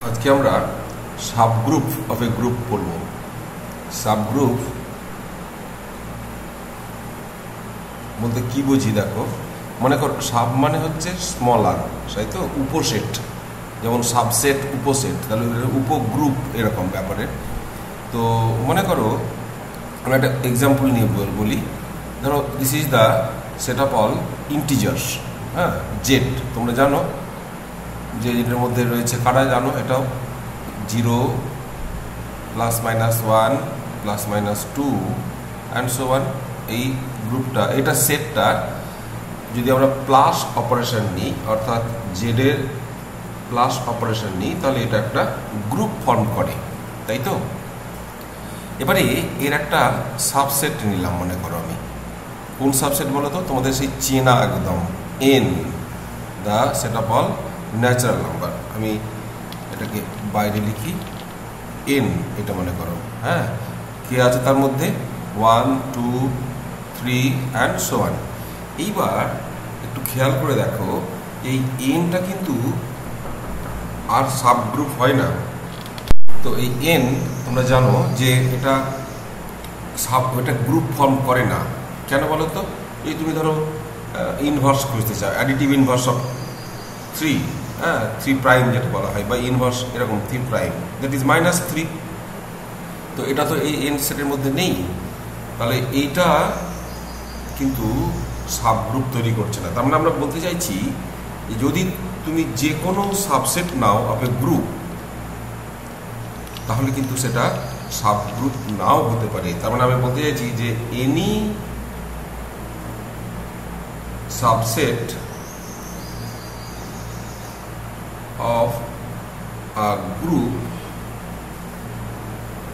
আজকে আমরা subgroup of A group পড়ব। সাবগ্রুপ বলতে কি বুঝি দেখো, মনে করো সাব মানে হচ্ছে স্মলার, তাই তো, উপসেট, যেমন সাবসেট উপসেট, তাহলে উপগ্রুপ এরকম ব্যাপারে। তো মনে করো আমরা একটা এক্সাম্পল নিয়ে বলি। ধরো this is the set of all integers, হ্যাঁ, জেড। তোমরা জানো যে এটার মধ্যে রয়েছে, কারা জানো, এটাও 0 +-1 +-2 অ্যান্ড সো ওয়ান। এই গ্রুপটা, এটা সেটটা যদি আমরা প্লাস অপারেশন নিই, অর্থাৎ জেডের প্লাস অপারেশন নিই, তাহলে এটা একটা গ্রুপ ফর্ম করে, তাই তো। এবারে এর একটা সাবসেট নিলাম, মনে করো আমি। কোন সাবসেট বলো তো, তোমাদের সেই চেনা একদম, N, the set of all natural number. আমি এটাকে বাইরে লিখি, এন, এটা মনে করো, হ্যাঁ। কে আছে তার মধ্যে? 1 2 3 অ্যান্ড সো ওয়ান। এইবার একটু খেয়াল করে দেখো, এই এনটা কিন্তু আর সাবগ্রুপ হয় না। তো এই এন তোমরা জানো যে এটা এটা গ্রুপ ফর্ম করে না। কেন বলো তো? এই তুমি ধরো ইনভার্স খুঁজতে চাও, অ্যাডিটিভ ইনভার্স অফ 3, হ্যাঁ, 3 প্রাইম যেটা বলা হয়, বা ইনভার্স এরকম 3 প্রাইম, দ্যাট ইজ -3। তো এটা তো এই এন সেটের মধ্যে নেই, তাহলে এইটা কিন্তু সাবগ্রুপ তৈরি করছে না। তার মানে আমরা বলতে চাইছি যদি তুমি যে কোনো subset now of A group, তাহলে কিন্তু সেটা সাবগ্রুপ নাও হতে পারে। তার মানে আমি বলতে চাইছি যে any subset of a group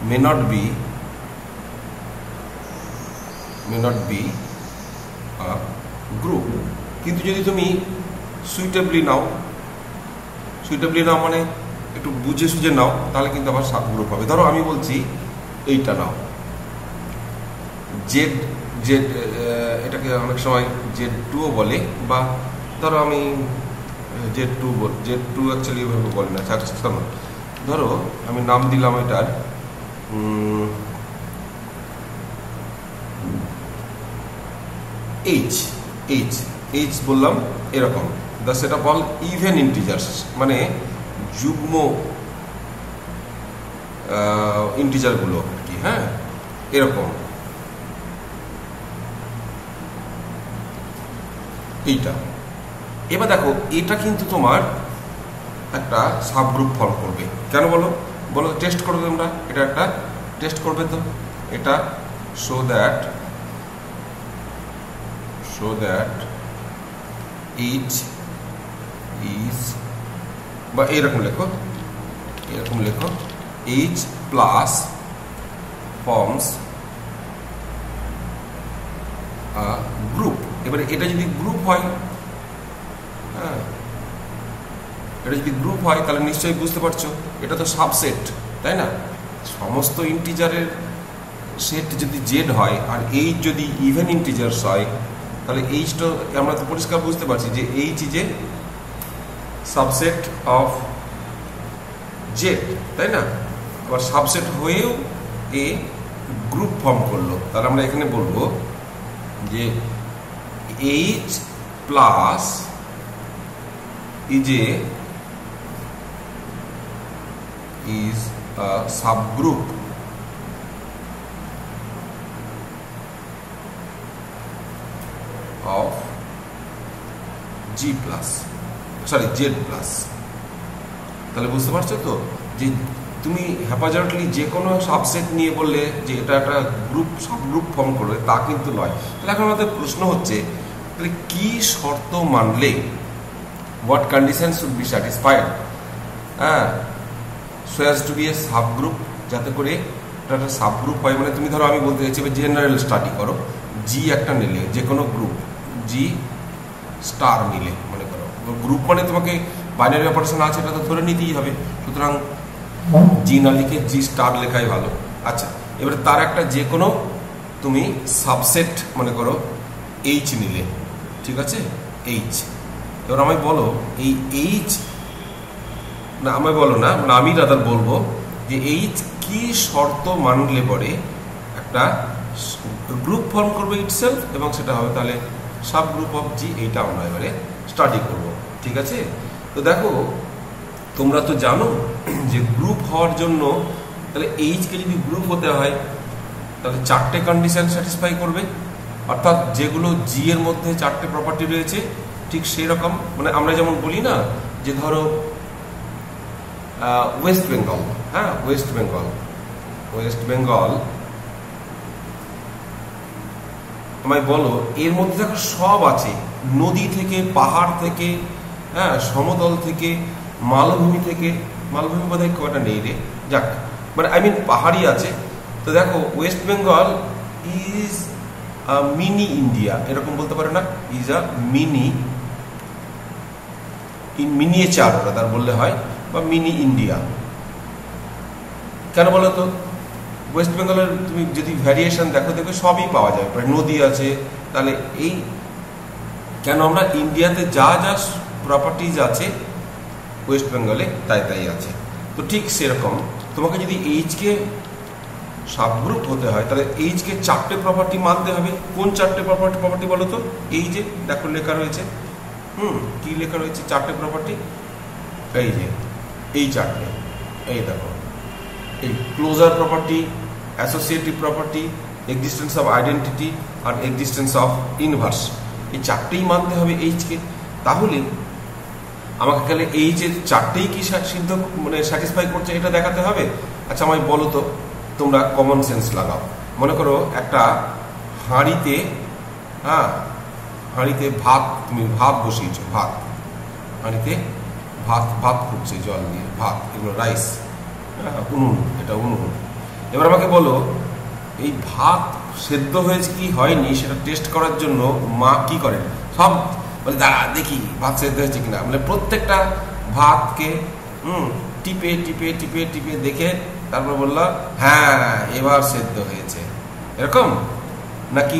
may not be a group। কিন্তু যদি তুমি সুইটেবলি নাও মানে একটু বুঝে সুঝে নাও, তাহলে কিন্তু আবার সাব গ্রুপ হবে। ধরো আমি বলছি এইটা নাও, জেড, এটাকে অনেক সময় Z2 ও বলে, বা ধরো আমি Z2 অ্যাকচুয়ালি এভাবে বলে না, ধরো আমি নাম দিলাম এটার এইচ বললাম, এরকম। The set of all even integers, মানে যুগ্ম ইন্টিজারগুলো আর কি, হ্যাঁ, এরকম। এইটা এবার দেখো, এটা কিন্তু তোমার একটা সাবগ্রুপ ফর্ম করবে। কেন বলো টেস্ট করবে তোমরা, এটা একটা টেস্ট করবে। তো এটা শো দ্যাট ইচ ইজ, বা এরকম লেখো এইচ প্লাস ফর্মস গ্রুপ। এবারে এটা যদি গ্রুপ হয়, হ্যাঁ, এটা যদি গ্রুপ হয়, তাহলে নিশ্চয়ই বুঝতে পারছো এটা তো সাবসেট, তাই না। সমস্ত ইন্টিজারের সেট যদি জেড হয়, আর এইচ যদি ইভেন ইন্টিজার্স হয়, তাহলে এইচটা আমরা তো পরিষ্কার বুঝতে পারছি যে H is a subset of Z, তাই না। আবার সাবসেট হয়েও এ গ্রুপ ফর্ম করলো, তাহলে আমরা এখানে বলবো যে H plus is a subgroup of Z+, তাহলে বুঝতে পারছো তো যে তুমি হ্যাপাজার্টলি যে কোনো সাবসেট নিয়ে বললে যে এটা একটা সাবগ্রুপ ফর্ম করবে, তা কিন্তু নয়। তাহলে এখন আমাদের প্রশ্ন হচ্ছে, তাহলে কি শর্ত মানলে, what conditions should be satisfied so as to be a subgroup, যাতে করে এটা একটা সাবগ্রুপ হয়। মানে তুমি ধরো আমি বলতে চাইছি জেনারেল স্টাডি করো, জি একটা নিলে, যে কোনো গ্রুপ জি স্টার নিলে, মনে করো গ্রুপ মানে তোমাকে বাইনারি অপারেশন আছে, এটা তো ধরে নিতেই হবে, সুতরাং জি না লিখে জি স্টার লেখাই ভালো। আচ্ছা, এবারে তার একটা যে কোনো তুমি সাবসেট, মনে করো এইচ নিলে, ঠিক আছে, এইচ। এবার আমায় বলো এই এইচ না আমায় বলো না, মানে আমি রাদার বলবো যে এইচ কি শর্ত মানলে পরে একটা গ্রুপ ফর্ম করবে ইটসেলফ, এবং সেটা হবে তাহলে সাব গ্রুপ অফ জি। এইটা আমরা এবারে স্টাডি করব, ঠিক আছে? তো দেখো তোমরা তো জানো যে গ্রুপ হওয়ার জন্য তাহলে এইচকে যদি গ্রুপ হতে হয় তাহলে 4টে কন্ডিশন স্যাটিসফাই করবে, অর্থাৎ যেগুলো জি এর মধ্যে 4টে প্রপার্টি রয়েছে ঠিক সেই রকম, মানে আমরা যেমন বলি না যে ধরো ওয়েস্ট বেঙ্গল, হ্যাঁ ওয়েস্ট বেঙ্গল আমায় বলো এর মধ্যে দেখো সব আছে, নদী থেকে, পাহাড় থেকে, হ্যাঁ সমতল থেকে, মালভূমি থেকে, মালভূমি বোধহয় কয়টা নেই রে, যাক মানে আই মিন পাহাড়ি আছে। তো দেখো West Bengal is mini India, এরকম বলতে পারে না, ইজ আ মিনিয়েচার ওরা তার বললে হয়, বা মিনি ইন্ডিয়া। কেন বলো তো? ওয়েস্ট বেঙ্গলের তুমি যদি ভ্যারিয়েশন দেখো দেখো সবই পাওয়া যায়, প্রায় নদী আছে। তাহলে এই কেন আমরা ইন্ডিয়াতে যা যা প্রপার্টিজ আছে ওয়েস্ট বেঙ্গলে তাই তাই আছে। তো ঠিক সেরকম তোমাকে যদি এইচকে সাবগ্রুপ হতে হয় তাহলে এইচকে 4টে প্রপার্টি মানতে হবে। কোন 4টে প্রপার্টি বলো তো? এই যে দেখো লেখা রয়েছে, কি লেখা রয়েছে 4টে প্রপার্টি, এই যে এই 4টে, এই দেখো এই closure property, associative property, existence of identity আর এক্সিস্টেন্স অফ ইনভার্স, এই 4টেই মানতে হবে এইচকে। তাহলে আমাকে তাহলে এইচের 4টেই কি সিদ্ধ মানে স্যাটিসফাই করছে এটা দেখাতে হবে। আচ্ছা আমায় বলো তো, তোমরা কমন সেন্স লাগাও। মনে করো একটা হাঁড়িতে, হ্যাঁ হাঁড়িতে ভাত, তুমি ভাত বসিয়েছো, হাঁড়িতে ভাত ফুটছে জল দিয়ে, ভাত, এগুলো রাইস, উনুন, এটা উনুন। এবার আমাকে বলো এই ভাত সেদ্ধ হয়েছে কি হয়নি সেটা টেস্ট করার জন্য মা কি করেন, সব বলে দাঁড়া দেখি ভাত সেদ্ধ হয়েছে কিনা, মানে প্রত্যেকটা ভাতকে টিপে টিপে টিপে টিপে দেখে তারপর বললো হ্যাঁ এবার সেদ্ধ হয়েছে, এরকম নাকি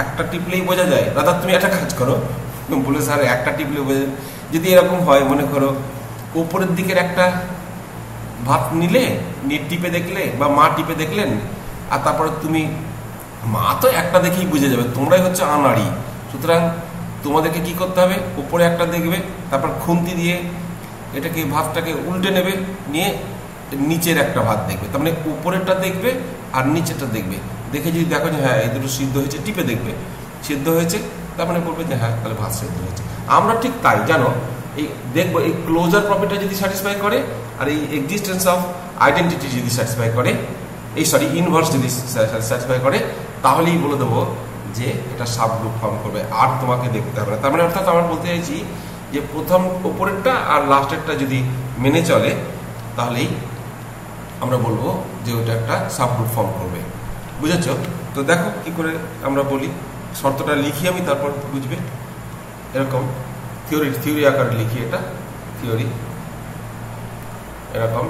একটা টিপলেই বোঝা যায়? দাদা তুমি একটা কাজ করো, বলে স্যার একটা টিপলে বোঝা যায়। যদি এরকম হয়, মনে করো উপরের দিকের একটা ভাত নিলে, নিয়ে টিপে দেখলে, বা মা টিপে দেখলেন, আর তারপরে তুমি, মা তো একটা দেখেই বুঝে যাবে, তোমরাই হচ্ছে আনাড়ি, সুতরাং তোমাদেরকে কি করতে হবে, উপরে একটা দেখবে, তারপর খুন্তি দিয়ে এটাকে ভাতটাকে উল্টে নেবে, নিয়ে নিচের একটা ভাত দেখবে, তার মানে উপরেরটা দেখবে আর নিচেরটা দেখবে, দেখে যদি দেখো যে হ্যাঁ এই দুটো সিদ্ধ হয়েছে, টিপে দেখবে সিদ্ধ হয়েছে, তার মানে বলবে যে হ্যাঁ তাহলে ভাত সিদ্ধ হয়েছে। আমরা ঠিক তাই জানো, এই দেখবো এই ক্লোজার প্রপার্টিটা যদি স্যাটিসফাই করে আর এই এক্সিস্টেন্স অফ আইডেন্টিটি যদি স্যাটিসফাই করে, এই সরি ইনভার্স যদি স্যাটিসফাই করে, তাহলেই বলে দেবো যে এটা সাবগ্রুপ ফর্ম করবে, আর তোমাকে দেখতে হবে না। তার মানে অর্থাৎ আমরা বলতে চাইছি যে প্রথম উপরেরটা আর লাস্টেরটা যদি মেনে চলে তাহলেই আমরা বলবো যে ওটা একটা সাবগ্রুপ ফর্ম করবে, বুঝেছ? তো দেখো কি করে আমরা বলি, শর্তটা লিখি আমি, তারপর বুঝবে। এরকম থিওরি আকারে লিখি, এটা থিওরি এরকম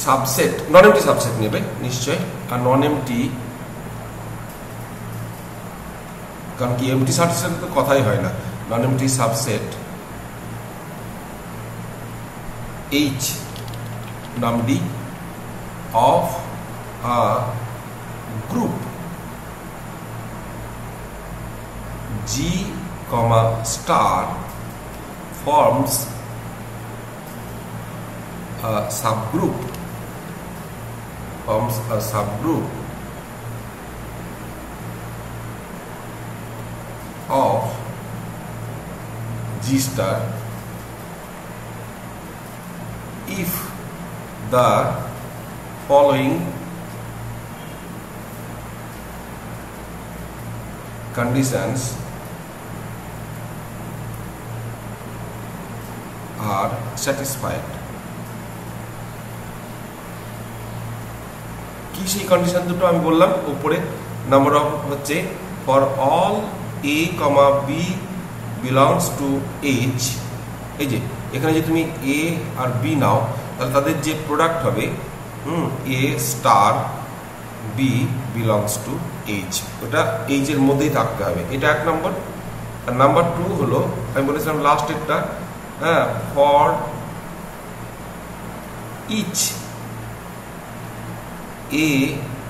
সাবসেট, নন এমটি সাবসেট নেবে নিশ্চয়, আর নন এমটি, কারণ কি এমটি সাবসেট তো কথাই হয় না, নন এমটি সাবসেট এইচ নামটি of a group G, star forms a subgroup of G star if the following conditions are satisfied। কি সেই কন্ডিশন দুটো আমি বললাম উপরে, নাম্বার অফ হচ্ছে for all a, b belongs to H, এই যে এখানে যে তুমি a আর b নাও তাহলে তাদের যে প্রোডাক্ট হবে a star b belongs to H, ওটা এইচের মধ্যেই থাকতে হবে, এটা 1 নম্বর। আর নাম্বার 2 হলো আমি বলেছিলাম লাস্ট একটা, হ্যাঁ, for each A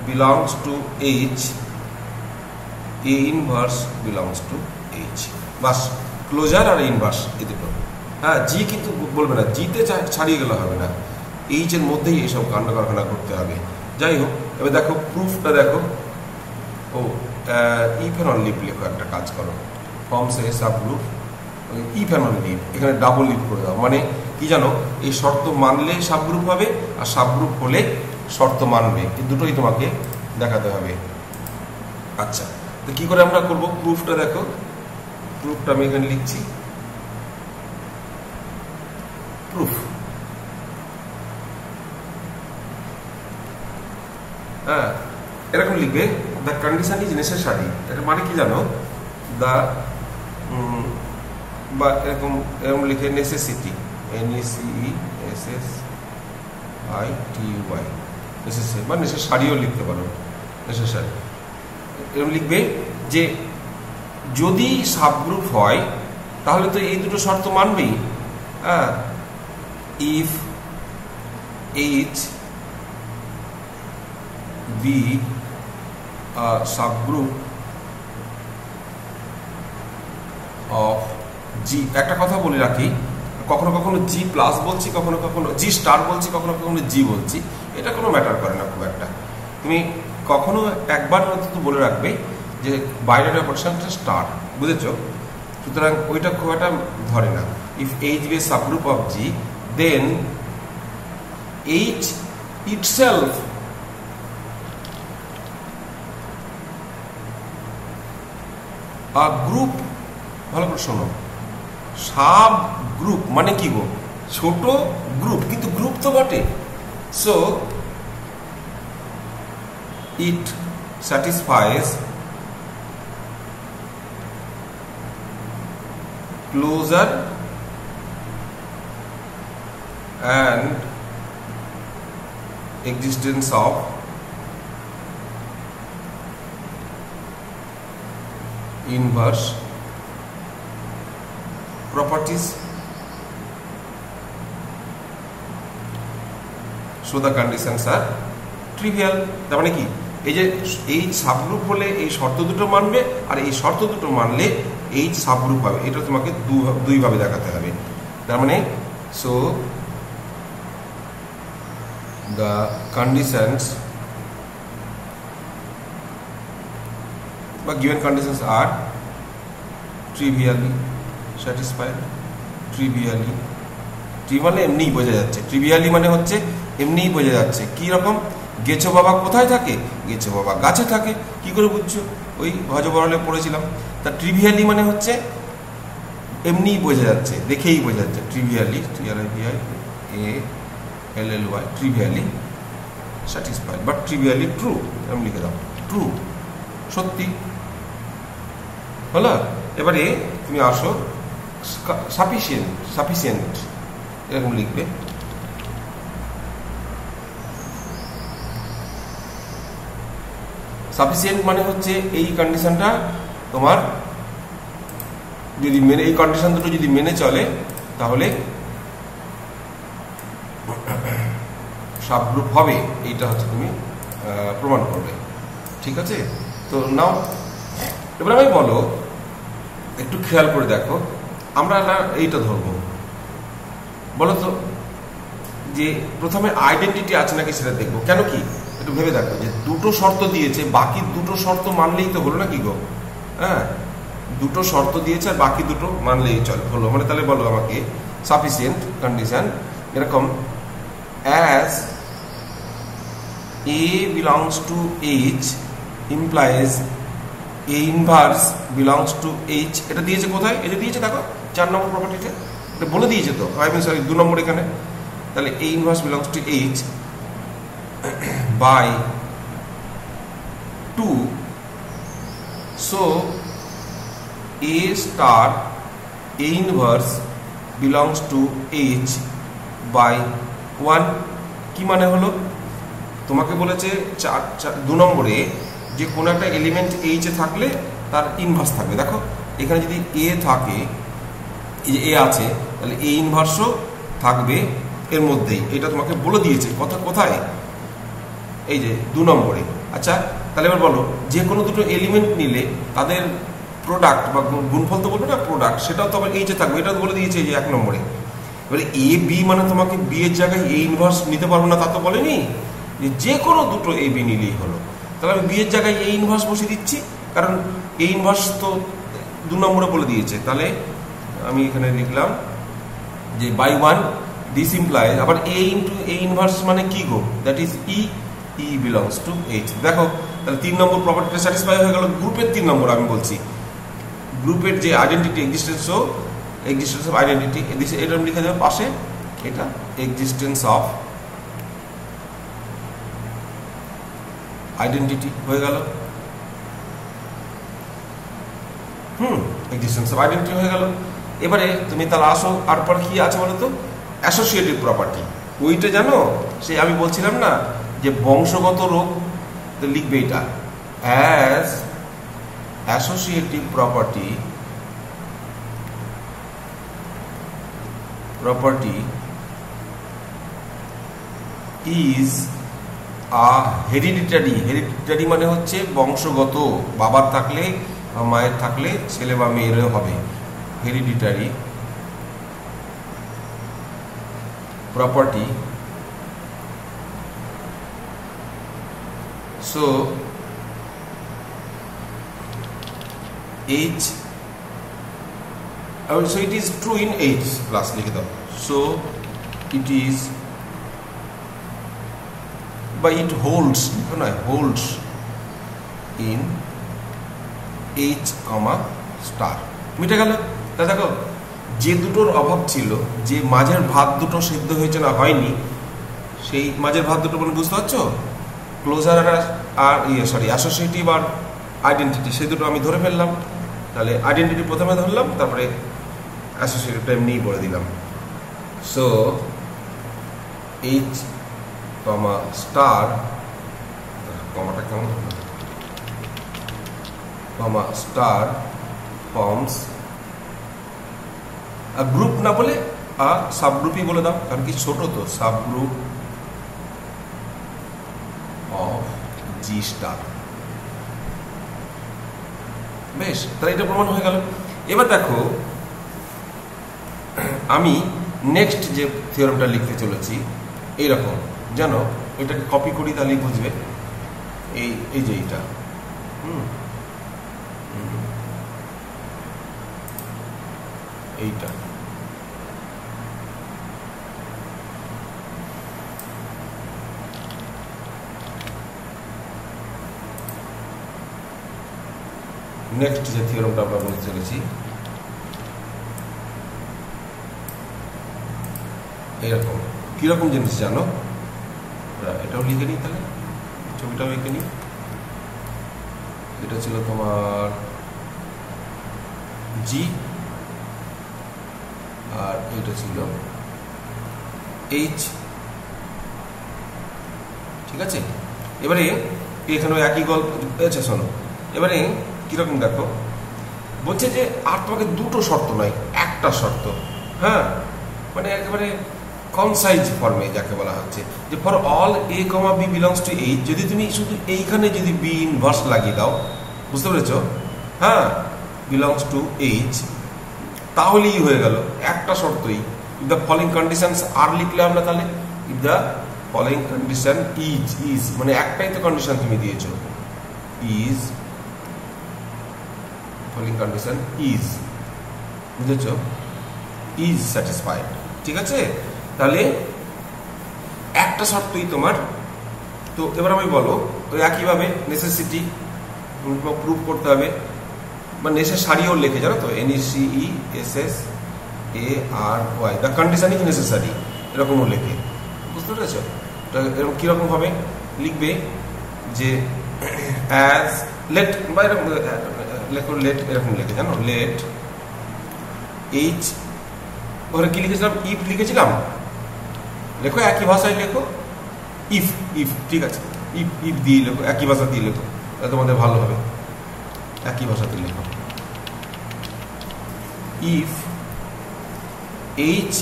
belongs to H A inverse belongs to H. বাস, ক্লোজার আর ইনভার্স এই দুটো। হ্যাঁ, জি কিন্তু বলবে না, জিতে ছাড়িয়ে গেলে হবে না, এইচের মধ্যেই এইসব কাণ্ড কারখানা করতে হবে। যাই হোক, এবার দেখো প্রুফটা দেখো। ও ইফ অ্যান্ড অনলি লেখো, একটা কাজ করো, forms a sub group if and only, এখানে ডাবল লিভ করে দাও। মানে কি জানো, এই শর্ত মানলে সাব গ্রুপ হবে আর সাব গ্রুপ হলে শর্ত মানবে, এই দুটোই তোমাকে দেখাতে হবে। আচ্ছা, তো কি করে আমরা করবো? প্রুফটা দেখো, প্রুফটা আমি এখানে লিখছি, প্রুফ। হ্যাঁ, এরকম লিখবে, দ্য কন্ডিশন ইজ নেসেসারি। এটা মানে কি জানো, দ্য বা এরকম এরকম লিখে নেসেসিটি, NECESSITY, নেসেসারি বা নেসেসারিও লিখতে পারো, নেসেসারি। এরকম লিখবে যে যদি সাবগ্রুপ হয় তাহলে তো এই দুটো শর্ত মানবেই। হ্যাঁ, if H B subgroup of G. একটা কথা বলে রাখি, কখনো কখনো জি প্লাস বলছি, কখনো কখনো জি স্টার বলছি, কখনো কখনো জি বলছি, এটা কোনো ম্যাটার করে না খুব একটা। তুমি কখনো একবার অন্তত বলে রাখবে যে বাইরের অপারেশনটা স্টার, বুঝেছো? সুতরাং ওইটা খুব একটা ধরে না। If H be a subgroup of G, then H itself a group. ভালো করে শোনো, সাব গ্রুপ মানে কি গো? ছোট গ্রুপ, কিন্তু গ্রুপ তো বটে। So it satisfies closure and existence of inverse properties, so the conditions are trivial। তার মানে কি, এই যে এই সাবগ্রুপ হলে এই শর্ত দুটো মানবে, আর এই শর্ত দুটো মানলে এই সাবগ্রুপ হবে, এটা তোমাকে দুই ভাবে দেখাতে হবে। তার মানে সো the conditions বা given conditions are trivially satisfied, trivially, মানে এমনিই বোঝা যাচ্ছে, trivially মানে হচ্ছে এমনিই বোঝা যাচ্ছে। কি রকম? গেছো বাবা কোথায় থাকে? গেছো বাবা গাছে থাকে। কি করে বুঝছো? ওই ভজবরলে পড়েছিলাম। তা ট্রিভিয়ালি মানে হচ্ছে এমনিই বোঝা যাচ্ছে, দেখেই বোঝা যাচ্ছে। ট্রিভিয়ালি, TRIVIALLY, trivially satisfied but trivially true, আমি লিখে দাও ট্রু, সত্যি। হলো? এবারে তুমি আসো সাফিসিয়েন্ট, এরকম লিখবে। সাফিসিয়েন্ট মানে হচ্ছে এই কন্ডিশনটা তোমার যদি মেনে, এই কন্ডিশন দুটো যদি মেনে চলে তাহলে সাবগ্রুপ হবে, এইটা হচ্ছে তুমি প্রমাণ করবে। ঠিক আছে? তো নাও এবার আমি বলো, একটু খেয়াল করে দেখো, আমরা এইটা ধরবো। বলো তো যে প্রথমে আইডেন্টিটি আছে নাকি সেটা দেখবো। কেন কি, একটু ভেবে দেখো যে দুটো শর্ত দিয়েছে, বাকি দুটো শর্ত মানলেই তো হলো নাকি গো? হ্যাঁ, দুটো শর্ত দিয়েছে আর বাকি দুটো মানলেই হলো। মানে তাহলে বলো আমাকে সাফিসিয়েন্ট কন্ডিশন এরকম, as A belongs to H implies A inverse belongs to H। এটা দিয়েছে কোথায়? এটা দিয়েছে দেখো 4 নম্বর প্রপার্টিতে, এটা বলে দিয়েছে তো, সরি 2 নম্বর এখানে। তাহলে A inverse belongs to H by 2, so A star A inverse belongs to H by 1। কি মানে হলো? তোমাকে বলেছে 2 নম্বরে যে কোনো একটা এলিমেন্ট এইচে থাকলে তার ইনভার্স থাকবে। দেখো এখানে যদি এ থাকে, এই যে এ আছে, তাহলে এ ইনভার্সও থাকবে এর মধ্যেই। এটা তোমাকে বলে দিয়েছে কোথায়, এই যে 2 নম্বরে। আচ্ছা তাহলে এবার বলো, যে কোনো দুটো এলিমেন্ট নিলে তাদের প্রোডাক্ট বা গুণফল তো বলবে না, প্রোডাক্ট, সেটাও তো আবার এইচে থাকবে, এটা বলে দিয়েছে এই যে 1 নম্বরে। এবারে এ বি মানে তোমাকে বি এর জায়গায় এ ইনভার্স নিতে পারবো না তা তো বলেনি, যে কোনো দুটো এ বি নিলেই হলো। তাহলে আমি বি এর জায়গায় এ ইনভার্স বসিয়ে দিচ্ছি, কারণ এ ইনভার্স তো 2 নম্বরে বলে দিয়েছে। তাহলে আমি এখানে লিখলাম যে বাই 1 দিস ইমপ্লাইজ, আবার এ ইন্টু এ ইনভার্স মানে কি গো, that is E, E belongs to H. দেখো তাহলে 3 নম্বর প্রপার্টিটা স্যাটিসফাই হয়ে গেল। গ্রুপের 3 নম্বর আমি বলছি, গ্রুপের যে আইডেন্টিটি, এক্সিস্টেন্স অফ আইডেন্টিটি, এটা আমি লিখে দেবো পাশে, এটা এক্সিস্টেন্স অফ আইডেন্টিটি হয়ে গেল। এক্সিস্টেন্স অফ আইডেন্টিটি হয়ে গেল। এবারে তুমি তাহলে আসো, আর পর কি আছে বলো তো, অ্যাসোসিয়েটিভ প্রপার্টি। ওইটা জানো, সে আমি বলছিলাম না যে বংশগত রোগ, তো লিখবে এটা as associative property is a hereditary মানে হচ্ছে বংশগত, বাবার থাকলে বা মায়ের থাকলে ছেলে বা মেয়েরও হবে, hereditary property. So H, so it is true in H plus লিখে দাও। So it is by it holds, না holds in H, স্টার। মিটে গেল। তা দেখো যে দুটোর অভাব ছিল, যে মাঝের ভাত দুটো সিদ্ধ হয়েছে না হয়নি, সেই মাঝের ভাত দুটো মানে বুঝতে পারছো, ক্লোজার আর অ্যাসোসিয়েটিভ আর আইডেন্টিটি, সেই দুটো আমি ধরে ফেললাম। তাহলে আইডেন্টিটি প্রথমে ধরলাম, তারপরে অ্যাসোসিয়েটিভটা এমনিই বলে দিলাম। সো এইচ কমা স্টার, কমাটা কেমন, কমা স্টার ফর্মস গ্রুপ, না বলে সাবগ্রুপই বলে দাও, কারণ কি ছোট তো, সাবগ্রুপ অফ জি স্টার। বেশ, তাহলে এটা প্রমাণ হয়ে গেল। এবার দেখো আমি নেক্সট যে থিওরেমটা লিখতে চলেছি এইরকম, জানো এটাকে কপি করি তাহলেই বুঝবে। এই যে এইটা, এইটা নেক্সট যে থিওরেমটা আমরা বলতে চলেছি এরকম। কিরকম জিনিস জানো, এটাও লিখে নিই, তাহলে ছবিটাও এঁকে নিই। এটা ছিল তোমার জি, আর এটা ছিল এইচ, ঠিক আছে। এবারে এখানে একই গল্প, আচ্ছা শোনো, এবারে কিরকম দেখো, বলছে যে আর তোমাকে দুটো শর্ত নয়, একটা শর্ত, হ্যাঁ, মানে একেবারে কনসাইজ ফর্মে যাকে বলা হচ্ছে, যে for all A comma B belongs to H, যদি তুমি শুধু এইখানে যদি বি ইনভার্স লাগিয়ে দাও, বুঝতে পেরেছো, হ্যাঁ, বিলংস টু এইচ, তাহলেই হয়ে গেল, একটা শর্তই। ইফ দ্য ফলোইং কন্ডিশনস আর লিখলে আমরা, তাহলে if the following condition is মানে একটাই তো কন্ডিশন তুমি দিয়েছো, ইজ, ফলোইং কন্ডিশন ইজ, বুঝেছো, ইজ স্যাটিসফাইড, ঠিক আছে। তাহলে একটা শর্তই তোমার। তো এবার আমি বলো, তো একইভাবে নেসেসিটি প্রুভ করতে হবে, বা নেসেসারিও লিখে, জানো তো, NECESSARY, the condition is necessary, এরকমও লেখে, বুঝতে পেরেছো। এরকম কিরকম ভাবে লিখবে, যে অ্যাজ লেট, বা এরকম লেখো, লেট এরকম লেখে, জানো, লেট এইচ, ওখানে কি লিখেছিলাম, ইফ লিখেছিলাম, লেখো একই ভাষায় লেখো, ইফ, ঠিক আছে, ইফ দিয়ে লেখো, একই ভাষা দিয়ে লেখো, তোমাদের ভালো হবে, একই ভাষাতে লিখো। If H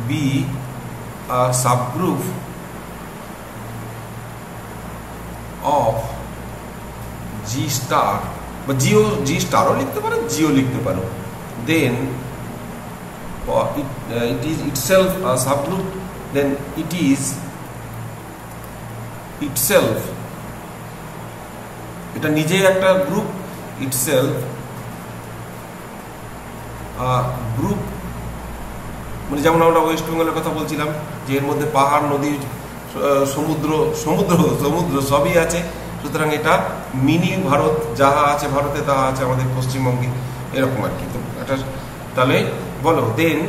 be a subgroup of G star বা G starও লিখতে পারো, জিও লিখতে পারো, then it is itself a subgroup, then it is itself, এটা নিজেই একটা গ্রুপ, itself a group, মানে যেমন আমরা ওয়েস্ট বেঙ্গলের কথা বলছিলাম যে এর মধ্যে পাহাড়, নদী, সমুদ্র সমুদ্র সমুদ্র সবই আছে, সুতরাং এটা মিনি ভারত, যাহা আছে ভারতে তাহা আছে আমাদের পশ্চিমবঙ্গে, এরকম আর কি। তো এটা তাহলে বলো, দেন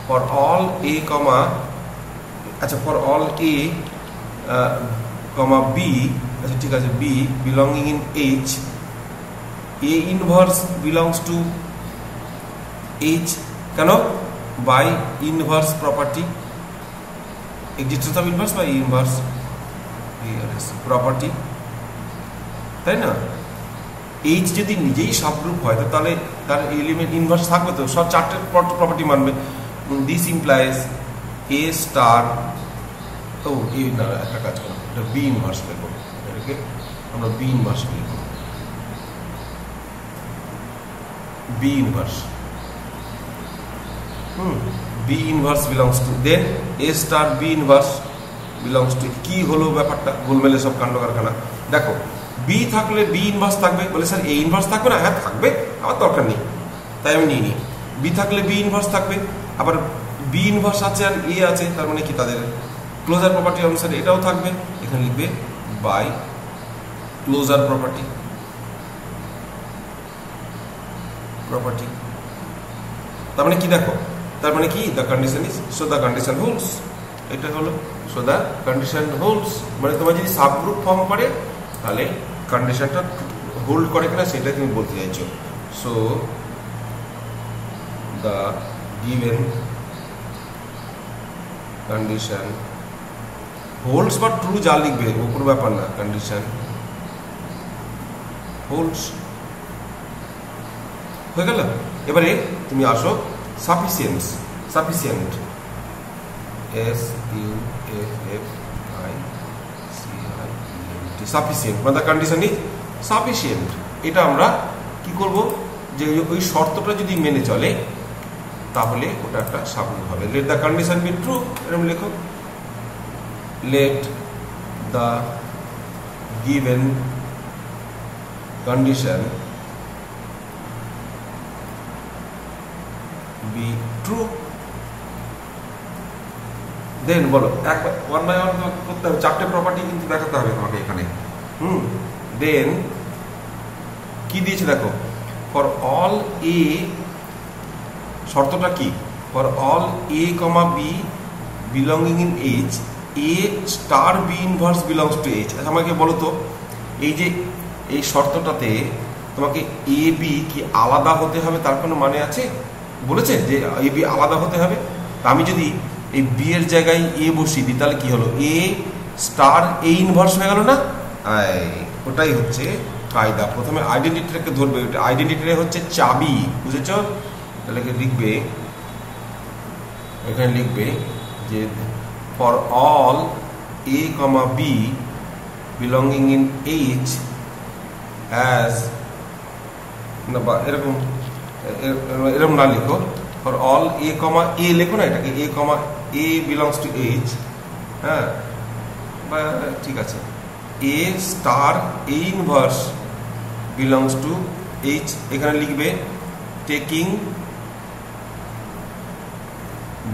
ফর অল এ কমা, আচ্ছা for all A comma B, আচ্ছা ঠিক আছে, B belonging in H, A inverse belongs to H, কেন? By inverse property, existence of inverse by inverse property, তাই না? এইচ যদি নিজেই সাবগ্রুপ হয় তাহলে তার এলিমেন্ট ইনভার্স থাকবে, তো সব চারটে প্রপার্টি মানবে। দিস ইমপ্লাইজ এ স্টার, ও এই না, একটা কাজ করো, এটা বি ইনভার্স লিখবো, এটাকে আমরা বি ইনভার্স লিখবো, B inverse, B inverse belongs to, then A star B inverse belongs to, কি হলো ব্যাপারটা, গোলমেলে সব কাণ্ড কারখানা। দেখো বি থাকলে বি ইনভার্স থাকবে, বলে স্যার এ ইনভার্স থাকবে না, হ্যাঁ থাকবে, আমার দরকার নেই, তাই আমি নিয়ে নিই। বি থাকলে বি ইনভার্স থাকবে, আবার বি ইনভার্স আছে আর এ আছে, তার মানে কি তাদের ক্লোজার প্রপার্টি অনুসারে এটাও থাকবে, এখানে লিখবে বাই ক্লোজার প্রপার্টি, প্রপার্টি, তার মানে কি দেখো, তার মানে কি the condition is, so the condition holds, এটা হলো সো দ্য কন্ডিশন হোল্ডস, মানে তোমার যদি সাবগ্রুপ ফর্ম করে তাহলে কন্ডিশনটা হোল্ড করে কিনা সেটাই তুমি বলতে চাইছো। So the given condition holds বা ট্রু যা লিখবে ও কোনো ব্যাপার না, কন্ডিশন হোল্ডস হয়ে গেল। এবারে তুমি আসো sufficient, sufficient, S U F F I C I N T, sufficient মানে কন্ডিশন ইজ সাফিসিয়েন্ট। এটা আমরা কি করব, যে ওই শর্তটা যদি মেনে চলে তাহলে ওটা একটা সাবগ্রুপ হবে। Let the condition be true, এরকম লেখো, let the given condition be true, then বলো এক ওয়ান বাই ওয়ান করতে হবে, চারটে প্রপার্টি কিন্তু দেখাতে হবে তোমাকে এখানে। দেন কি দিয়েছে দেখো, ফর অল এ, শর্তটা কি, for all A comma B belonging in H, A star B inverse belongs to H. আচ্ছা আমাকে বলো তো, এই যে এই শর্তটাতে তোমাকে এ বি কি আলাদা হতে হবে তার কোনো মানে আছে? বলেছে যে এ বি আলাদা হতে হবে। আমি যদি এই বি এর জায়গায় এ বসিয়ে দিই তাহলে কি হলো, এ স্টার এ ইনভার্স হয়ে গেল না? ওটাই হচ্ছে কায়দা, প্রথমে আইডেন্টিটিটাকে ধরবে, আইডেন্টিটিটা হচ্ছে চাবি, বুঝেছ? তাহলে লিখবে, এখানে লিখবে যে for all A comma B belonging in H as, না বা এরকম এরকম না লিখো, ফর অল এ কমা এ লেখো না, এটাকে A comma A belongs to H, হ্যাঁ বা ঠিক আছে, A star A inverse belongs to H, এখানে লিখবে taking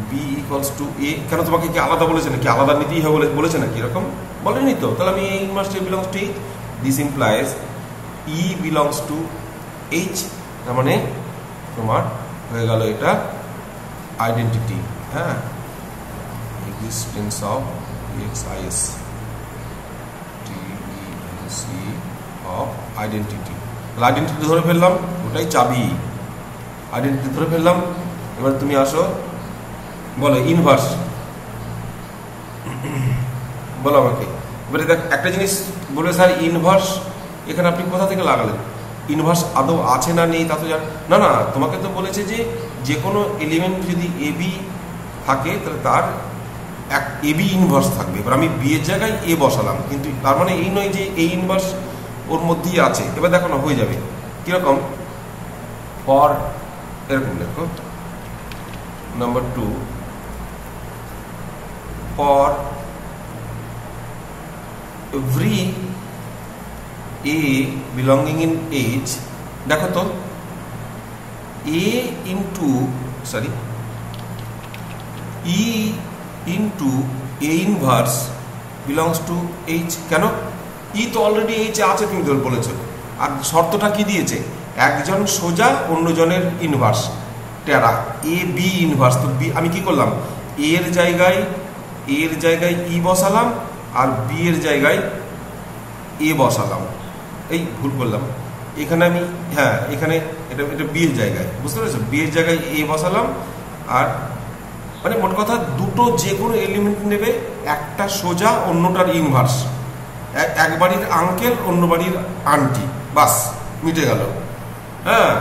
B equals to A. কেন তোমাকে কি আলাদা বলেছে নাকি, আলাদা নিতেই হবে বলেছে নাকি, এরকম বলেনি তো? তাহলে আমি A inverse to belongs to H, this implies E belongs to H, তার মানে তোমার হয়ে গেল এটা আইডেন্টিটি, হ্যাঁ, existence of existence of identity. Identity ধরে ফেললাম, ওটাই চাবি, আইডেন্টিটি ধরে ফেললাম। এবার তুমি আসো বলো ইনভার্স, বলো আমাকে এবারে দেখ একটা জিনিস বলবে স্যার ইনভার্স এখানে আপনি কোথা থেকে লাগালেন, ইনভার্স আদৌ আছে না নেই তা তো জান না। না, তোমাকে তো বলেছে যে কোনো এলিমেন্ট যদি এ বি থাকে তাহলে তার এক এ বি ইনভার্স থাকবে। এবার আমি বি এর জায়গায় এ বসালাম, কিন্তু তার মানে এই নয় যে এই ইনভার্স ওর মধ্যেই আছে। এবার দেখো না হয়ে যাবে কিরকম, ফর এরকম দেখো number 2 for every a belonging in H, দেখো তো a into sorry e into a inverse belongs to H। কেন? e তো অলরেডি H আছে, তুমি ধরে বলেছো। আর শর্তটা কি দিয়েছে, একজন সোজা অন্যজনের ইনভার্স টেরা এ বি ইনভার্স। তো বি আমি কি করলাম, এর জায়গায় ই বসালাম আর বি এর জায়গায় এ বসালাম। এই ভুল করলাম এখানে আমি, হ্যাঁ এখানে এটা বি এর জায়গায়, বুঝতে পেরেছো, বি এর জায়গায় এ বসালাম। আর মানে মোট কথা দুটো যে কোনো এলিমেন্ট নেবে, একটা সোজা অন্যটার ইনভার্স, এক বাড়ির আঙ্কেল অন্য বাড়ির আন্টি, বাস মিটে গেল। হ্যাঁ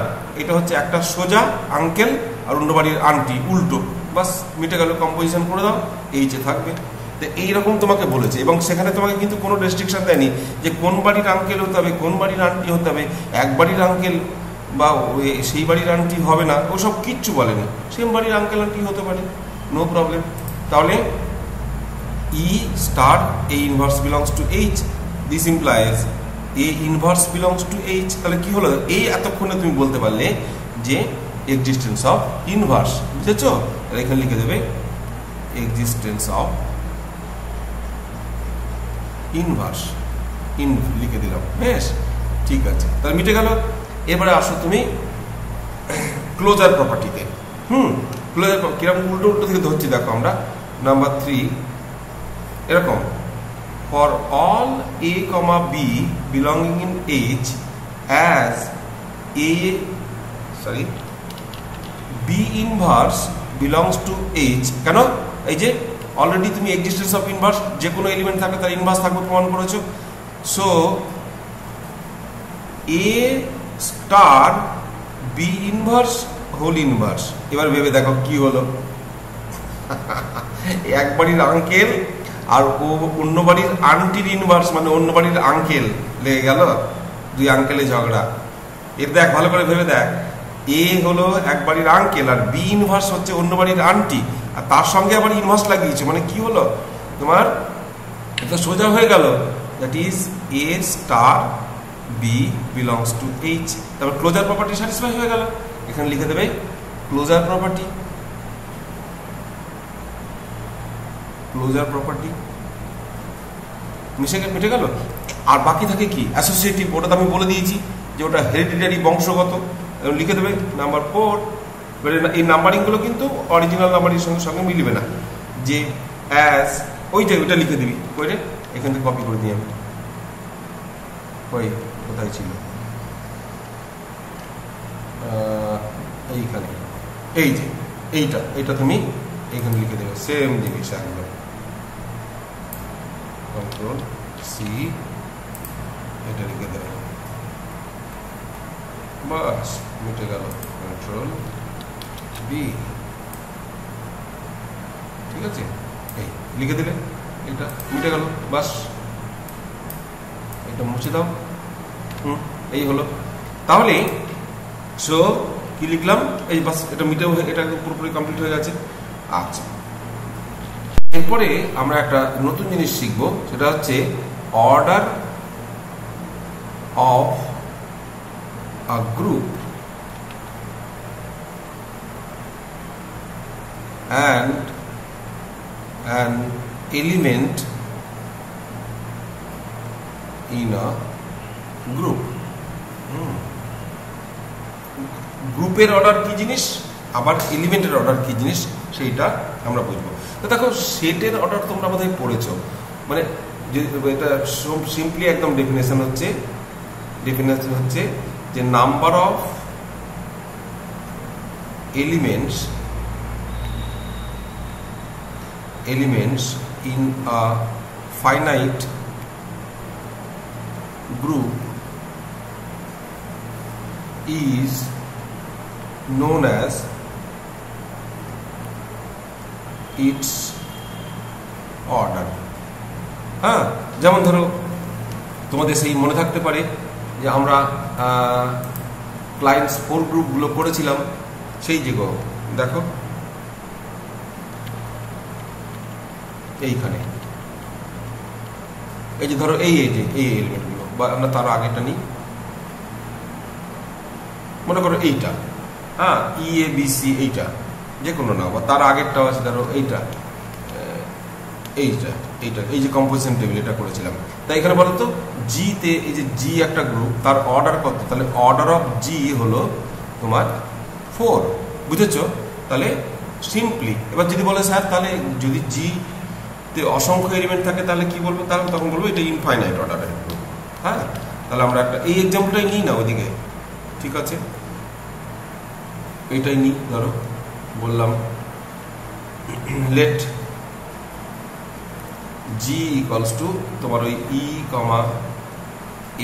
এটা হচ্ছে একটা সোজা আঙ্কেল আর অন্য বাড়ির আন্টি উল্টো, বাস মিটে গেল। কম্পোজিশন করে দাও, এইচে থাকবে। তো এইরকম তোমাকে বলেছে, এবং সেখানে তোমাকে কিন্তু কোনো রেস্ট্রিকশন দেয়নি যে কোন বাড়ির আঙ্কেল হতে হবে, কোন বাড়ির আন্টি হতে হবে, এক বাড়ির আঙ্কেল বা সেই বাড়ির আন্টি হবে না, ওসব কিচ্ছু বলেনি। সেম বাড়ির আঙ্কেল আন্টি হতে পারে, নো প্রবলেম। তাহলে E star A inverse belongs to H, this implies A inverse belongs to H. তাহলে কি হলো, এই এতক্ষণে তুমি বলতে পারলে যে এক্সিস্টেন্স অফ ইনভার্স, বুঝেছো? এখানে লিখে দেবে এক্সিস্টেন্স অফ ইনভার্স, লিখে দিলাম। বেশ ঠিক আছে, তাহলে মিটে গেল। এবারে আসো তুমি ক্লোজার প্রপার্টিতে। ক্লোজার কিরকম উল্টো থেকে ধরছি দেখো আমরা। নাম্বার 3 এরকম, for all a, b belonging in H as b inverse belongs to H। কেন? এই যে অলরেডি তুমি এক্সিস্টেন্স অফ ইনভার্স, যে কোনো এলিমেন্ট থাকবে তার ইনভার্স থাকবে প্রমাণ করেছো। So A star B inverse whole inverse. এবার ভেবে দেখো কি হলো, এক বাড়ির আঙ্কেল আর ও অন্য বাড়ির আন্টির ইনভার্স, মানে অন্য বাড়ির আঙ্কেল লেগে গেল, দুই আঙ্কেলে ঝগড়া। এর দেখ ভালো করে ভেবে দেখ, এ হলো এক বাড়ির আঙ্কেল আর বি ইনভার্স হচ্ছে অন্য বাড়ির আন্টি, আর তার সঙ্গে আবার ইনভার্স লাগিয়েছে, মানে কি হলো তোমার, এটা সোজা হয়ে গেল। That is A star B belongs to H. তারপর ক্লোজার প্রপার্টি স্যাটিসফাই হয়ে গেল। এখানে লিখে দেবে ক্লোজার প্রপার্টি, ক্লোজার প্রপার্টি মিটে গেল। আর বাকি থাকে কি, অ্যাসোসিয়েটিভ, ওটা তো আমি বলে দিয়েছি যে ওটা হেরিডিটারি, বংশগত। লিখে দেবে নাম্বার 4। এই নাম্বারিংগুলো কিন্তু অরিজিনাল নাম্বারিং সঙ্গে মিলবে না, যে অ্যাজ ওইটা লিখে দিবি। ওইটা এখান থেকে কপি করে দিই আমি, ওই কোথায় ছিল, এইখানে, এই যে এইটা তুমি এইখানে লিখে দেবে, সেম জিনিস একদম। কন্ট্রোল সি, এটা লিখে দেবে, বাস মিটে গেল। কন্ট্রোল বি, ঠিক আছে, এই লিখে দিলে, এটা মিটে গেল, বাস এটা মুছে দাও। এই হলো। তাহলে সো কি লিখলাম, এই বাস এটা মিটেও, এটা পুরোপুরি কমপ্লিট হয়ে গেছে। আচ্ছা, এরপরে আমরা একটা নতুন জিনিস শিখবো, সেটা হচ্ছে order of a group and an element in a group। গ্রুপের অর্ডার কি জিনিস, আবার এলিমেন্টের অর্ডার কি জিনিস, সেইটা আমরা বুঝবো। তো দেখো সেটের অর্ডার তোমরা বোধহয় পড়েছো, মানে এটা সিম্পলি একদম ডেফিনেশন হচ্ছে যে number of elements in a finite group is known as its order. হ্যাঁ, যেমন ধরো তোমাদের সেই মনে থাকতে পারে যে আমরা ক্লায়েন্টস 4 গ্রুপগুলো করেছিলাম, সেই যেগুলো দেখো এইখানে, এই যে ধরো এই এলিমেন্টগুলো, বা আমরা তার আগেটা নিই, মনে করো এইটা, হ্যাঁ, EABC, এইটা যে কোনো না, বা তার আগেরটাও আছে ধরো এইটা, এই যে কম্পোজিশন টেবিল এটা করেছিলাম। তাই এখানে বলো তো জি তে, এই যে জি একটা গ্রুপ, তার অর্ডার কত? তাহলে অর্ডার অফ জি হলো তোমার 4, বুঝেছো? তাহলে সিম্পলি এবার যদি বলে স্যার তাহলে যদি জি তে অসংখ্য এলিমেন্ট থাকে তাহলে কি বলবো? তাহলে তখন বলবো এটা ইনফাইনাইট অর্ডারের গ্রুপ। হ্যাঁ, তাহলে আমরা একটা এই এক্সাম্পলটাই নিই না ওইদিকে, ঠিক আছে, এইটাই নিই। ধরো বললাম লেট G ইকুয়ালস টু তোমার ওই E,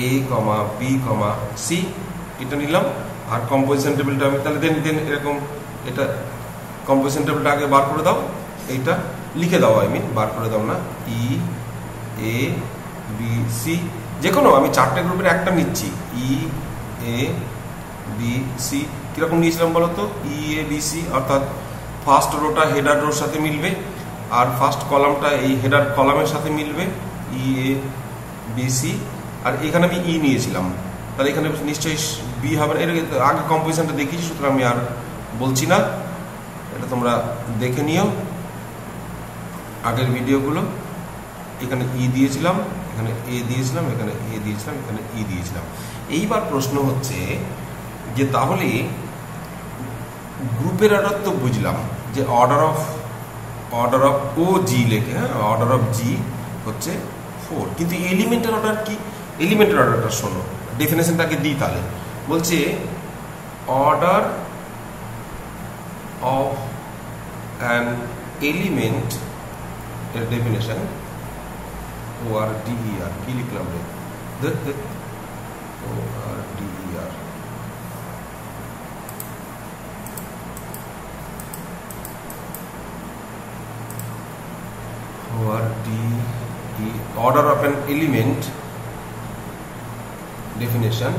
A, B, C, এটা নিলাম। আর কম্পোজিশন টেবিলটা আমি তাহলে দেন এরকম, এটা কম্পোজিশন টেবিলটা আগে বার করে দাও, এইটা লিখে দাও, বার করে দাও না, E, A, B, C, যে কোনো আমি 4টে গ্রুপের একটা নিচ্ছি, E, A, B, C। কিরকম নিয়েছিলাম বলো তো? E, A, B, C, অর্থাৎ ফার্স্ট রোটা হেডার রোর সাথে মিলবে, আর ফার্স্ট কলামটা এই হেডার কলামের সাথে মিলবে, EABC। আর এখানে আমি ই নিয়েছিলাম, তাহলে এখানে নিশ্চয়ই বি হবে না। এর আগে কম্পোজিশনটা দেখিয়েছি, সুতরাং আমি আর বলছি না, এটা তোমরা দেখে নিও আগের ভিডিওগুলো। এখানে ই দিয়েছিলাম, এখানে এ দিয়েছিলাম, এখানে এ দিয়েছিলাম, এখানে ই দিয়েছিলাম। এইবার প্রশ্ন হচ্ছে যে তাহলে গ্রুপের অর্ডার তো বুঝলাম, যে অর্ডার অফ ও জি লেখে, হ্যাঁ, অর্ডার অফ জি হচ্ছে 4, কিন্তু এলিমেন্টের অর্ডার কি? এলিমেন্টের অর্ডারটা শোনো, ডেফিনেশনটাকে দিই তাহলে। বলছে অর্ডার অফ অ্যান এলিমেন্ট এর ডেফিনেশন ORDER, কি লিখলাম রে? ORDER, order of an element definition,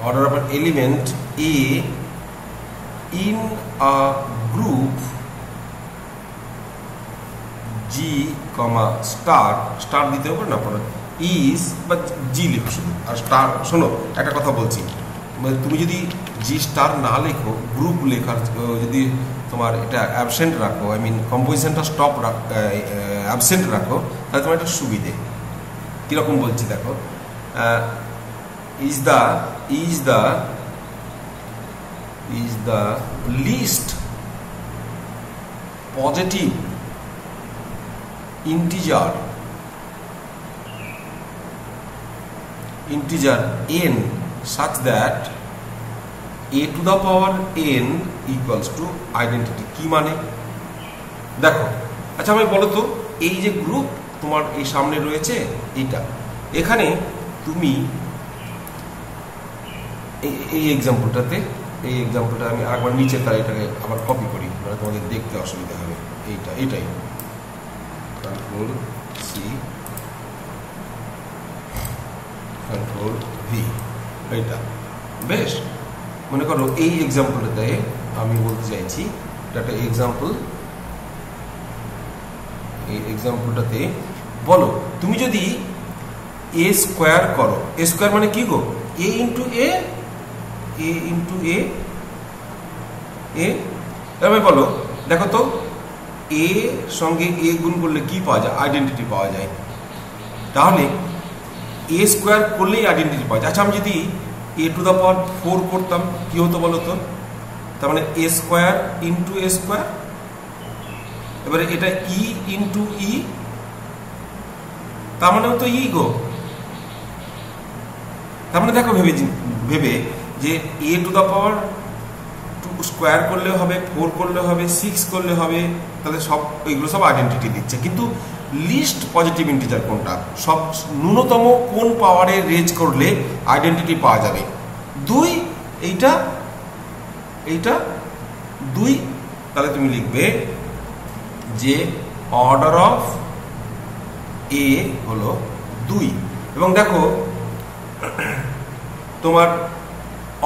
order of an element A in a group G, star দিতে হবে না, পরে ইজ বা জি লিখো শুধু, আর স্টার। শোনো একটা কথা বলছি, তুমি যদি জি স্টার না লেখো, গ্রুপ লেখার যদি তোমার এটা অ্যাবসেন্ট রাখো, কম্পোজিশনটা স্টপ অ্যাবসেন্ট রাখো, তাহলে তোমার একটা সুবিধে। কীরকম বলছি দেখো, is the least positive integer n such that a to the power n equals to identity। কি মানে দেখো, আচ্ছা আমি বলো তো, এই যে গ্রুপ তোমার এই সামনে রয়েছে এইটা, এখানে তুমি এই এক্সাম্পলটা আমি আরেকবার নিচে তার এটাকে আবার কপি করি, মানে তোমাদের দেখতে অসুবিধা হবে। এটাই Ctrl C, Ctrl V, এইটা বেশ। মনে করো এই এক্সাম্পলটাতে আমি বলতে চাইছি, একটা এক্সাম্পল, এই এক্সাম্পলটাতে বলো তুমি যদি a স্কোয়ার করো, a স্কোয়ার মানে কি গো? a ইন্টু এ, এবার বলো, দেখো তো এ সঙ্গে এ গুণ করলে কি পাওয়া যায়? আইডেন্টিটি পাওয়া যায়। তাহলে এ স্কোয়ার করলেই আইডেন্টিটি পাওয়া যায়। আচ্ছা আমি যদি a টু দ্য পাওয়ার 4 করতাম কি হতো বলো তো? তার মানে a square into a square, এবারে এটা ই ইন্টু ই, তার মানেও তো ই গো। তার মানে দেখো ভেবে যে a two the power 2 square করলে হবে, 4 করলে হবে, 6 করলে হবে, তাহলে সব এইগুলো সব আইডেন্টিটি দিচ্ছে। কিন্তু লিস্ট পজিটিভ ইন্টিজার কোনটা, সব ন্যূনতম কোন পাওয়ারে রেজ করলে আইডেন্টিটি পাওয়া যাবে। 2, এইটা এইটা 2, তাহলে তুমি লিখবে যে অর্ডার অফ এ হলো 2। এবং দেখো তোমার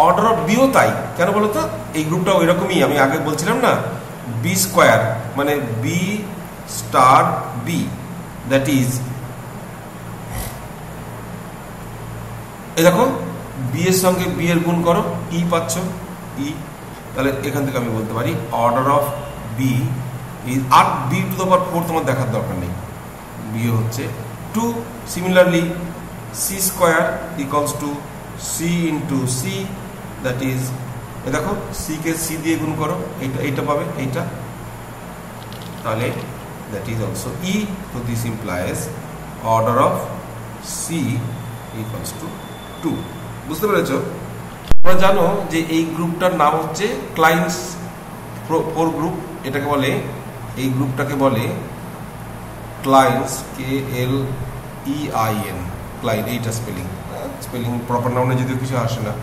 অর্ডার অফ বিও তাই। কেন বলো তো, এই গ্রুপটা ওই রকমই, আমি আগে বলছিলাম না, বি স্কোয়ার মানে B star B, that is এই দেখো বি এর সঙ্গে বি এর গুণ করো, ই পাচ্ছ, ই। তাহলে এখান থেকে আমি বলতে পারি অর্ডার অফ বি ইজ, আর বি টু দ্য পাওয়ার 4 তোমার দেখার দরকার নেই, বি হচ্ছে 2। Similarly C square equals to C into C, that is A দেখো সি কে সি দিয়ে গুণ করো, এইটা পাবে, এইটা। তাহলে দ্যাট ইজ অলসো ই। তো this implies order of C equals to 2। বুঝতে পেরেছ? তোমরা জানো যে এই গ্রুপটার নাম হচ্ছে ক্লাইন্টস 4 গ্রুপ। এটাকে বলে, এই গ্রুপটাকে বলে ক্লাইন্টস, KLEIN, ক্লাইন্ট। এইটা স্পেলিং প্রপার নাউনে যদিও কিছু আসে না।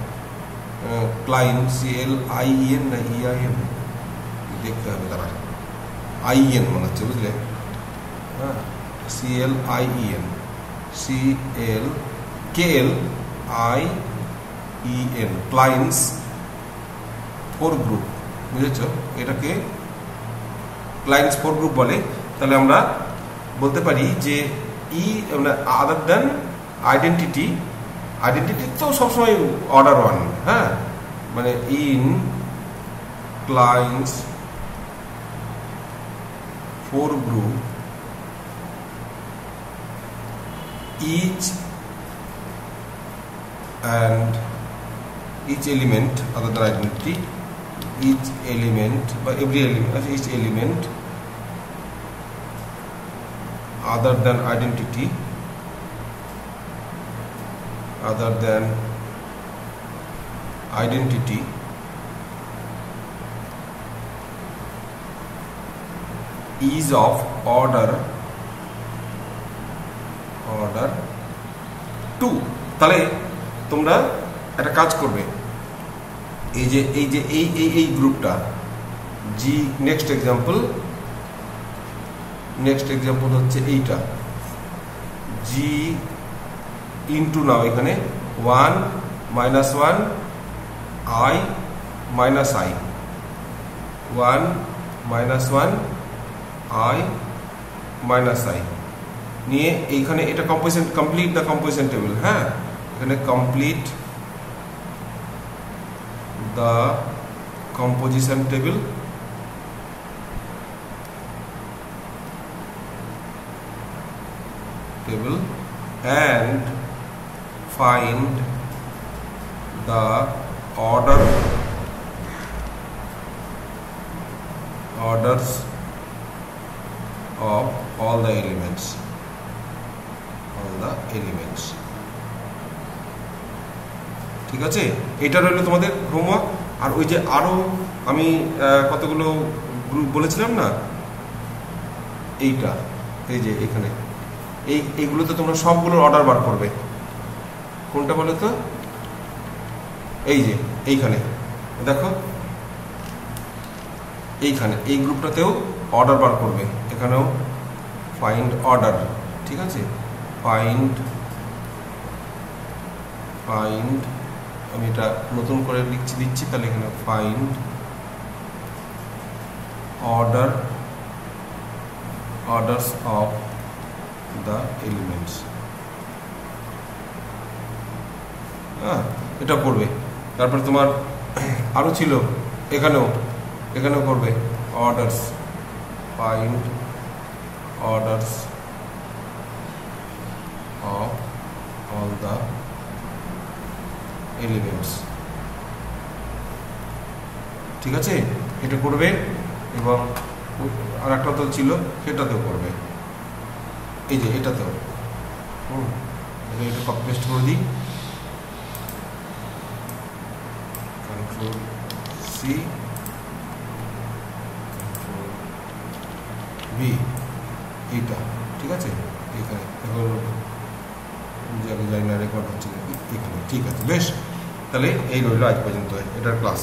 ক্লাইন্ট CLIEN না EIN দেখতে হবে, তারা IEN মনে হচ্ছে, বুঝলে? হ্যাঁ, CLIEN, KLIEN, ক্লাইন্টস 4 গ্রুপ। বুঝেছ? এটাকে ক্লাইন্টস 4 গ্রুপ বলে। তাহলে আমরা বলতে পারি যে ই আদার দেন আইডেন্টিটি তো সবসময় অর্ডার 1, হ্যাঁ, মানে in clients 4 group each element other than identity, each element by every element, each element other than identity is of order 2। তাহলে তোমরা একটা কাজ করবে, এই গ্রুপটা জি, নেক্সট এক্সাম্পল হচ্ছে এইটা জি ইন্টু, নাও এখানে 1 -1 I minus I, 1 -1 I minus I নিয়ে এইখানে এটা কমপ্লিট দ্য কম্পোজিশন টেবিল। হ্যাঁ, এখানে complete the composition table, and find the orders of all the elements, ঠিক আছে? এটা রইল তোমাদের হোমওয়ার্ক। আর ওই যে আরো আমি কতগুলো গ্রুপ বলেছিলাম না, এইটা এই যে এখানে এইগুলোতে তোমরা সবগুলোর অর্ডার বার করবে। কোনটা বলো তো? এই যে এইখানে দেখো, এইখানে এই গ্রুপটাতেও অর্ডার বার করবে, এখানেও ফাইন্ড অর্ডার, ঠিক আছে? ফাইন্ড আমি এটা নতুন করে দিচ্ছি, তাহলে এখানে find orders of the elements, হ্যাঁ, এটা করবে। তারপর তোমার আরো ছিল, এখানেও করবে orders, find orders of all the elements, ঠিক আছে? এটা করবে। এবং আর একটা তো ছিল, সেটাতেও করবে, এই যে এটাতেও। এটা কপি পেস্ট করে দিই, Ctrl C Ctrl V, এইটা ঠিক আছে, এখানে এখন জানি না রেকর্ড হচ্ছে এখানে, ঠিক আছে বেশ, তাহলে এই রইল আজ পর্যন্ত এটার ক্লাস।